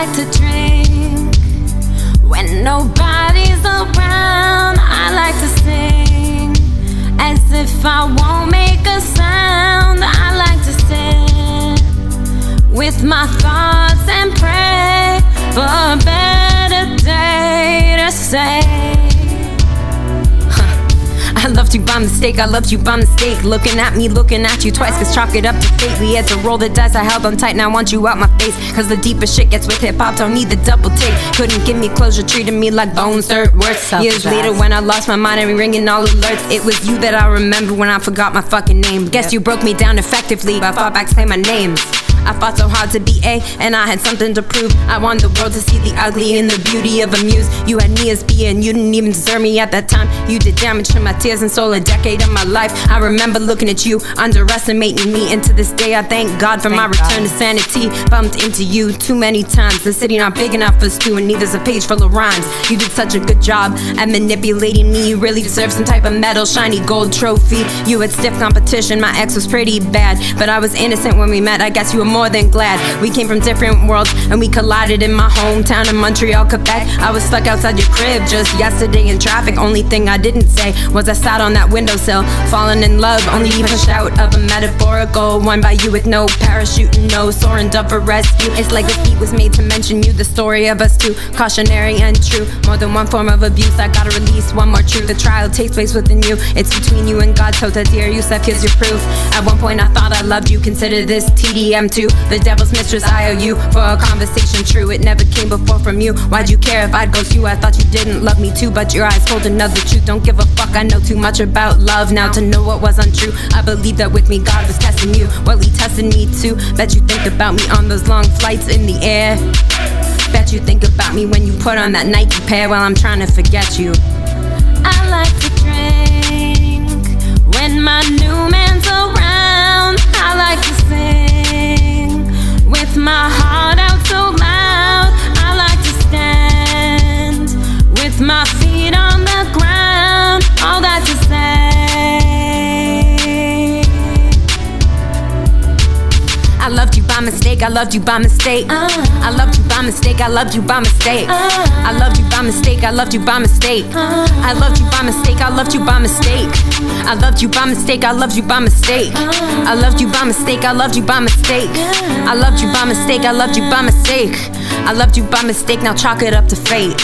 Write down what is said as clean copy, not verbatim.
like to drink when nobody's around. I like to sing as if I won't make a sound. I like to sit with my thoughts and pray for a better day to say. I loved you by mistake, I loved you by mistake. Looking at me, looking at you twice, cause chalk it up to fate. We had to roll the dice, I held on tight, now I want you out my face. Cause the deeper shit gets with hip-hop, don't need the double take. Couldn't give me closure, treated me like bones, dirt, worse. Years later when I lost my mind and ringing all alerts, it was you that I remember when I forgot my fucking name. Guess you broke me down effectively, but I fought back, say my names. I fought so hard to be A, and I had something to prove. I wanted the world to see the ugly and the beauty of a muse. You had me as B, and you didn't even deserve me at that time. You did damage to my tears and stole a decade of my life. I remember looking at you, underestimating me, and to this day I thank God for my return to sanity. Bumped into you too many times. The city not big enough for us two, and neither's a page full of rhymes. You did such a good job at manipulating me. You really deserve some type of medal, shiny gold trophy. You had stiff competition, my ex was pretty bad, but I was innocent when we met. I guess you were more than glad. We came from different worlds and we collided in my hometown of Montreal, Quebec. I was stuck outside your crib just yesterday in traffic. Only thing I didn't say was I sat on that windowsill, falling in love, only pushed out of a metaphorical one by you with no parachute and no soaring dove for rescue. It's like this beat was made to mention you, the story of us two, cautionary and true. More than one form of abuse, I gotta release one more truth. The trial takes place within you, it's between you and God. Tota dear Yusuf, here's your proof. At one point I thought I loved you, consider this TDM too. The devil's mistress, I owe you for a conversation true. It never came before from you. Why'd you care if I'd ghost you? I thought you didn't love me too, but your eyes told another truth. Don't give a fuck, I know too much about love now to know what was untrue. I believe that with me God was testing you. Well, he tested me too. Bet you think about me on those long flights in the air. Bet you think about me when you put on that Nike pair while I'm trying to forget you. I like to drink when my new man's around. I like to sing with my heart out so loud. I like to stand with my feet on the ground. All that to say, I loved you by mistake, I loved you by mistake. I loved you by mistake, I loved you by mistake. I loved you by mistake, I loved you by mistake. I loved you by mistake, I loved you by mistake. I loved you by mistake, I loved you by mistake. I loved you by mistake, I loved you by mistake. I loved you by mistake, I loved you by mistake. I loved you by mistake, now chalk it up to fate.